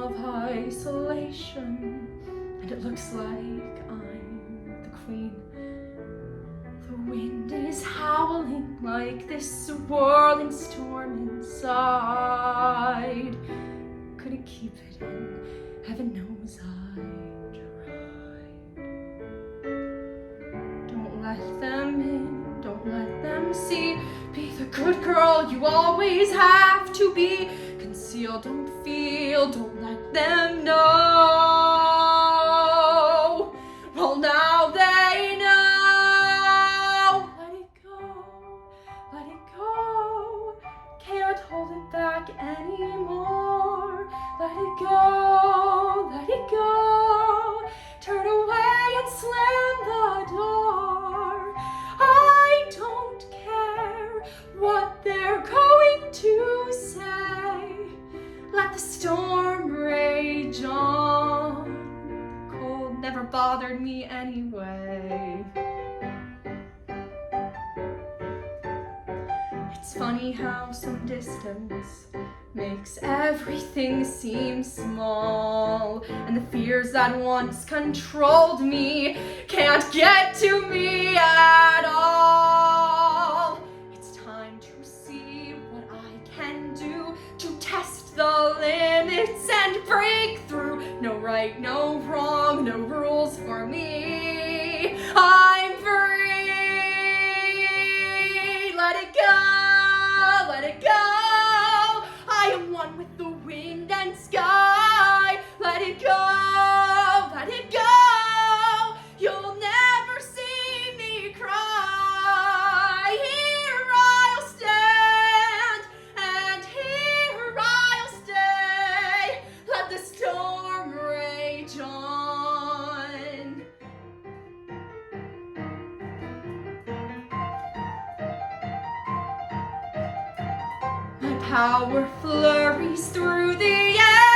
of isolation, and it looks like I'm the queen. The wind is howling like this swirling storm inside. Couldn't keep it in, heaven knows I tried. Don't let them in, don't let them see. Be the good girl you always have to be. Conceal, don't feel, don't let them know. Well, now they know. Let it go, let it go. Can't hold it back anymore. Let it go, let it go. Turn away and slam the door. I don't care what they're going to say. Let the storm rage on. The cold never bothered me anyway. It's funny how some distance makes everything seem small, and the fears that once controlled me can't get to me at all. It's time to see what I can do to test the limits and break through. No right, no wrong, no rules for me. I'm free. Let it go, let it go. I am one with the wind and sky. Let it go, let it go. You'll never see me cry. Here I'll stand, and here I'll stay. Let the storm rage on. My power flurries through the air.